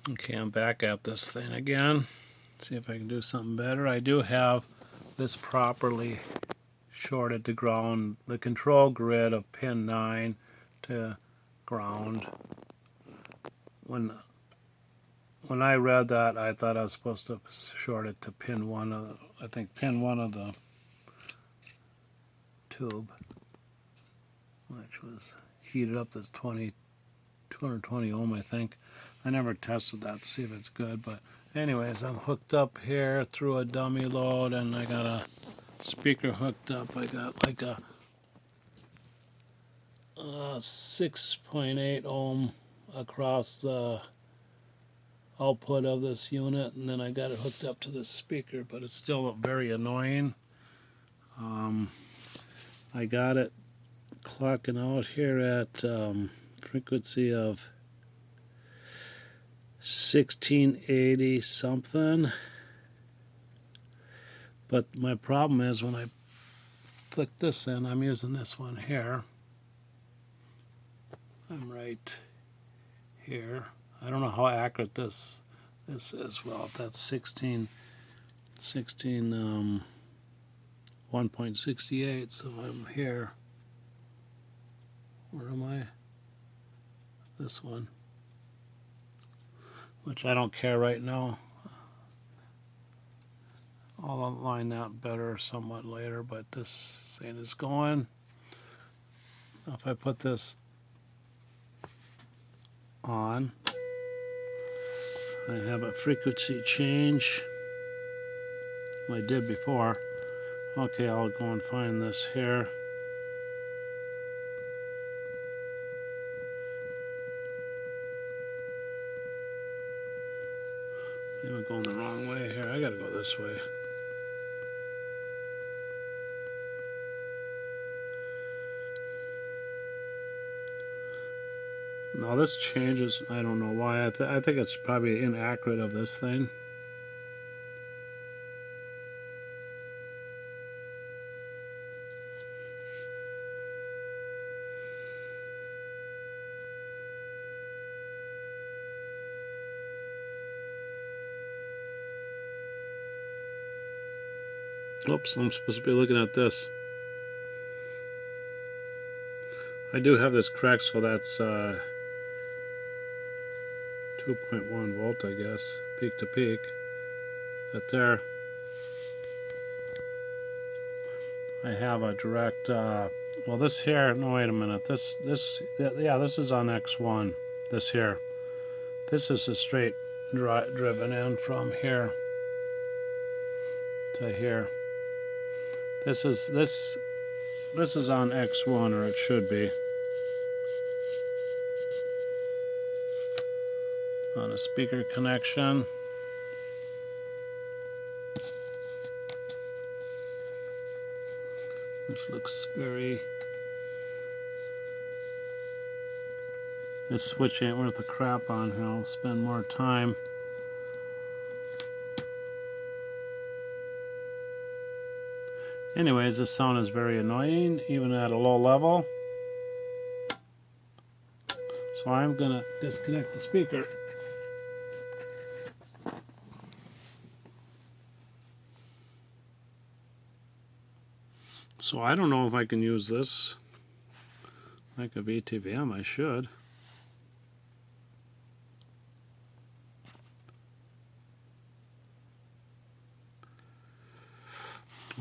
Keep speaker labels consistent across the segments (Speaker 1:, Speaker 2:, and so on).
Speaker 1: Okay, I'm back at this thing again. See if I can do something better. I do have this properly shorted to ground. The control grid of pin 9 to ground. When I read that, I thought I was supposed to short it to pin 1 of the, I think pin 1 of the tube, which was heated up this 220 ohm, I think. I never tested that to see if it's good, but anyways, I'm hooked up here through a dummy load, and I got a speaker hooked up. I got like a 6.8 ohm across the output of this unit, and then I got it hooked up to this speaker, but it's still very annoying. I got it clocking out here at frequency of 1680 something, but my problem is when I flick this in, I'm using this one here. I'm right here. I don't know how accurate this is. Well, that's 16 1.68, so I'm here. Where am I? This one, which I don't care right now. I'll align that better somewhat later, but this thing is going. Now if I put this on, I have a frequency change. I did before. Okay, I'll go and find this here. I'm going the wrong way here. I gotta go this way. Now this changes. I don't know why. I think it's probably inaccurate of this thing. Oops, I'm supposed to be looking at this. I do have this correct, so that's 2.1 volt, I guess, peak to peak. But there, I have a direct. Well, this here. No, wait a minute. This is on X1. This here. This is a straight driven in from here to here. This is on X1, or it should be on a speaker connection. This looks very. This switch ain't worth the crap on here. I'll spend more time. Anyways, this sound is very annoying, even at a low level. So I'm gonna disconnect the speaker. So I don't know if I can use this like a VTVM. I should.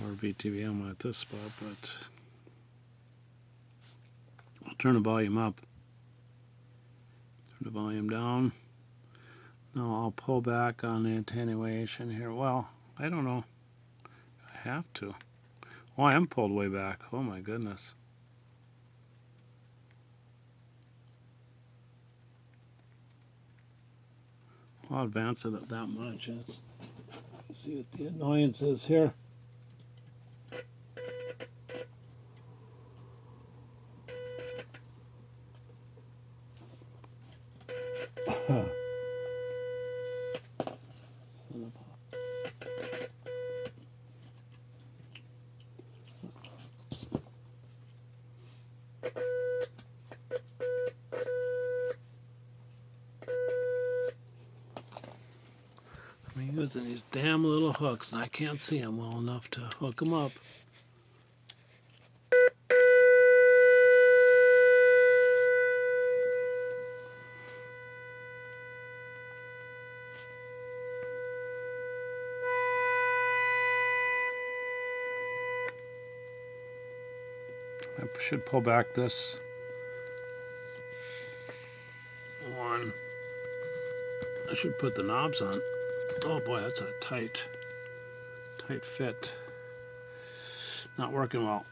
Speaker 1: Or VTVM at this spot, but I'll turn the volume up. Turn the volume down. Now I'll pull back on the attenuation here. Well, I don't know. I have to. Oh, I am pulled way back. Oh my goodness. I'll advance it that much. Let's see what the annoyance is here. Using these damn little hooks, and I can't see them well enough to hook them up. I should pull back this one. I should put the knobs on. Oh boy, that's a tight fit. Not working well.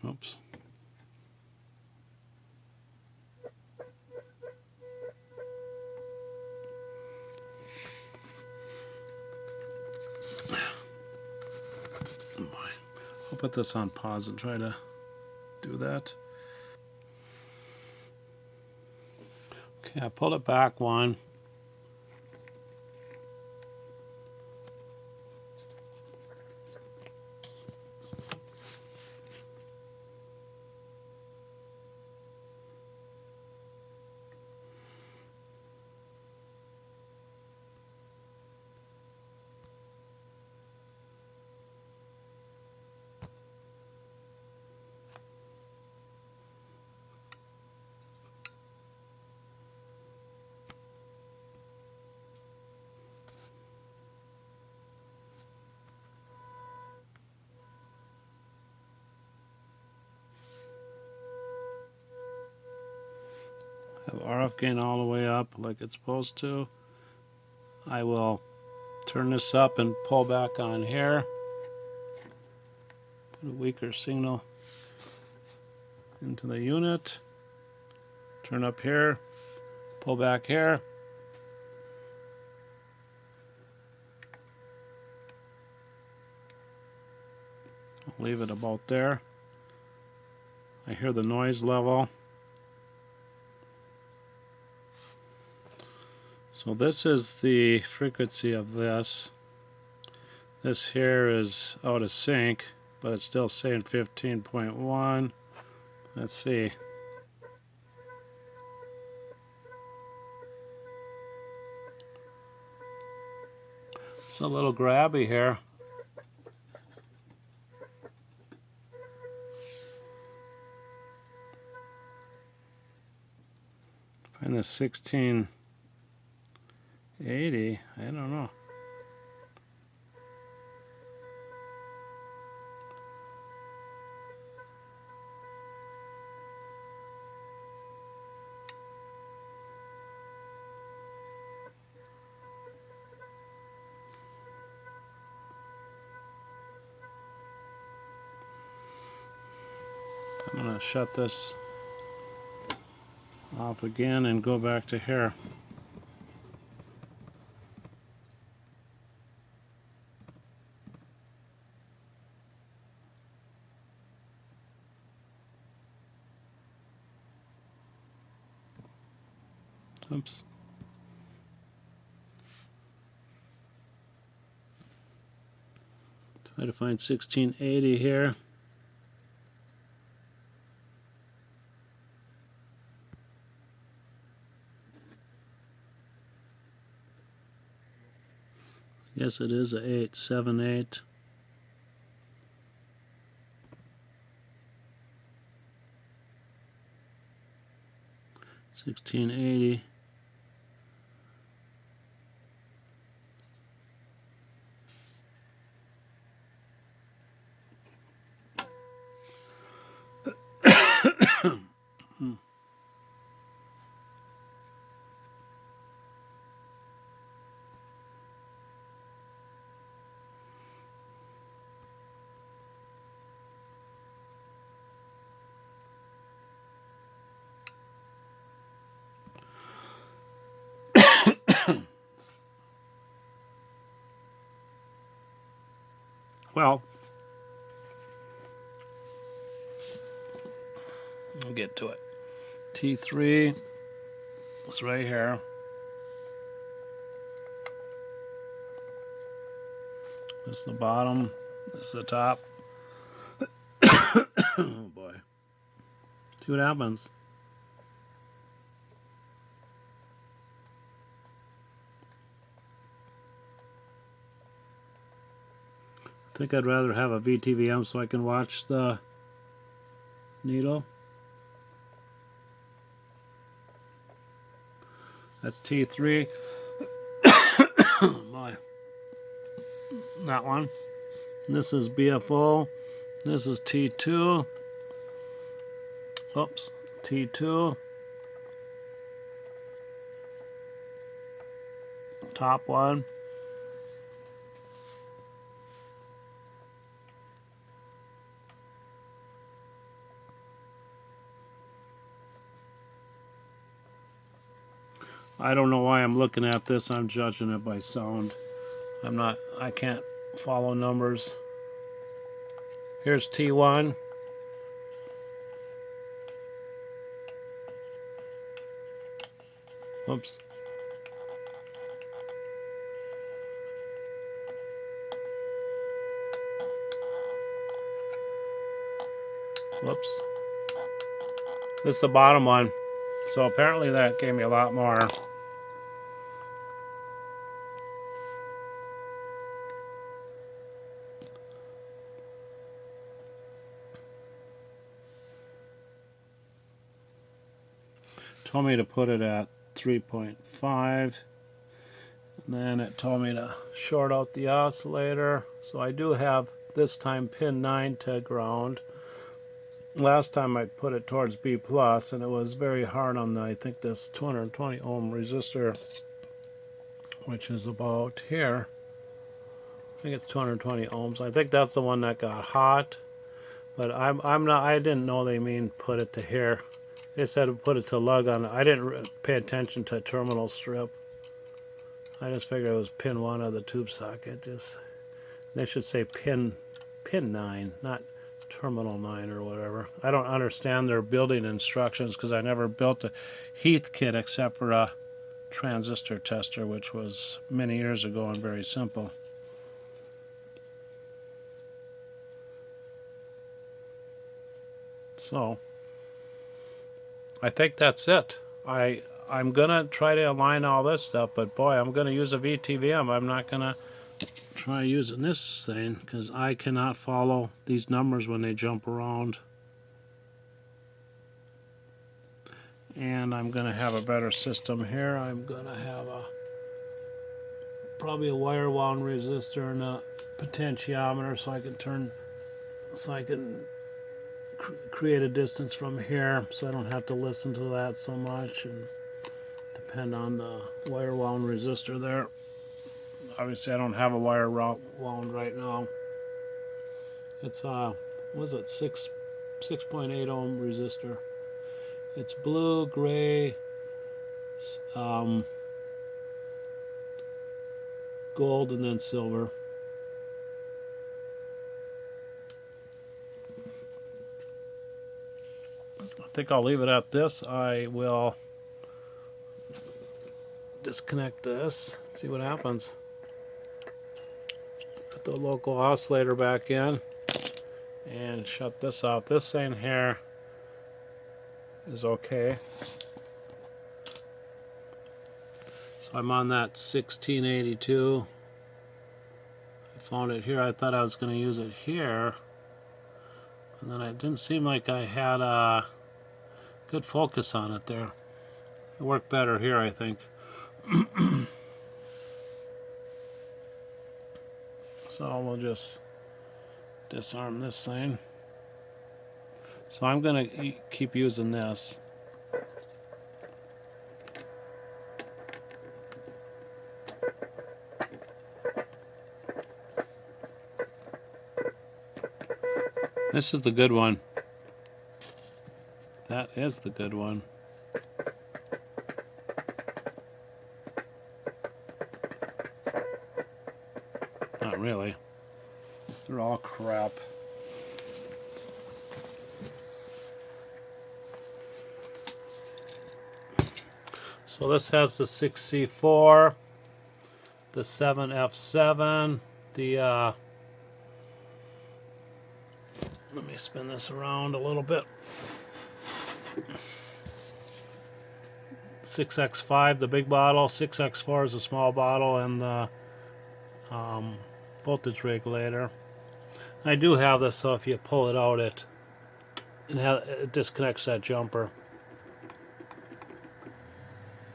Speaker 1: Oops. Oh boy. I'll put this on pause and try to do that. Okay, I pulled it back one. Have RF gain all the way up like it's supposed to. I will turn this up and pull back on here. Put a weaker signal into the unit. Turn up here. Pull back here. I'll leave it about there. I hear the noise level. So this is the frequency of this. This here is out of sync, but it's still saying 15.1. Let's see. It's a little grabby here. Find this 1680. I don't know. I'm going to shut this off again and go back to here. Oops. Try to find 1680 here. Yes, it is a 878. $16.80. Well, we'll get to it. T3 is right here. This is the bottom. This is the top. Oh boy. See what happens. I think I'd rather have a VTVM so I can watch the needle. That's T3. My, that one. And this is BFO. This is T2. Oops, T2. Top one. I don't know why I'm looking at this. I'm judging it by sound. I can't follow numbers. Here's T1. Oops. Whoops. This is the bottom one. So apparently that gave me a lot more. Told me to put it at 3.5. Then it told me to short out the oscillator. So I do have this time pin 9 to ground. Last time I put it towards B plus, and it was very hard on the, I think this 220 ohm resistor, which is about here. I think it's 220 ohms. I think that's the one that got hot. But I didn't know they mean put it to here. They said put it to lug on. I didn't pay attention to terminal strip. I just figured it was pin 1 of the tube socket. They should say pin 9, not terminal 9 or whatever. I don't understand their building instructions because I never built a Heathkit except for a transistor tester, which was many years ago and very simple. So I think that's it. I'm gonna try to align all this stuff, but boy, I'm gonna use a VTVM. I'm not gonna try using this thing because I cannot follow these numbers when they jump around. And I'm gonna have a better system here. I'm gonna have probably a wire wound resistor and a potentiometer so I can create a distance from here so I don't have to listen to that so much and depend on the wire wound resistor there. Obviously I don't have a wire wound right now. It's what is it, 6.8 ohm resistor. It's blue, gray, gold, and then silver. I think I'll leave it at this. I will disconnect this, see what happens. Put the local oscillator back in and shut this off. This thing here is okay. So I'm on that 1682. I found it here. I thought I was going to use it here, and then it didn't seem like I had a good focus on it there. It worked better here, I think. So we'll just disarm this thing. So I'm going to keep using this. This is the good one. That is the good one. Not really. They're all crap. So this has the 6C4, the 7F7, the let me spin this around a little bit. 6X5, the big bottle, 6X4 is a small bottle, and the voltage regulator. I do have this, so if you pull it out, it disconnects that jumper.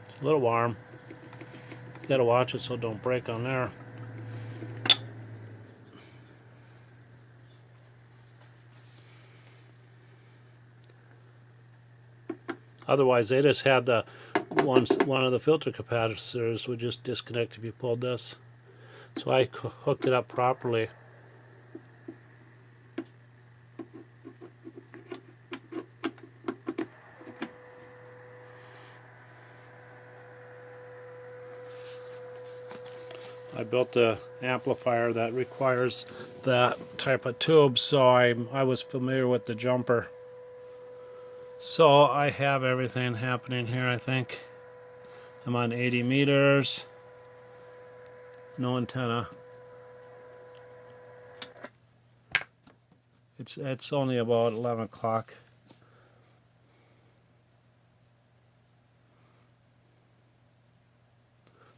Speaker 1: It's a little warm. You gotta watch it so it don't break on there. Otherwise, they just had the one of the filter capacitors would just disconnect if you pulled this. So I hooked it up properly. I built the amplifier that requires that type of tube, so I was familiar with the jumper. So I have everything happening here, I think. I'm on 80 meters. No antenna. It's only about 11 o'clock.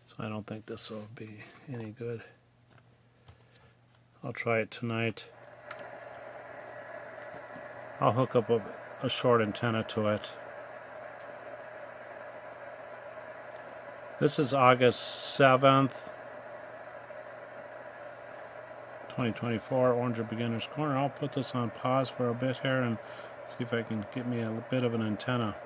Speaker 1: So I don't think this will be any good. I'll try it tonight. I'll hook up a short antenna to it. This is August 7th, 2024, Oranger Beginner's Corner. I'll put this on pause for a bit here and see if I can get me a bit of an antenna.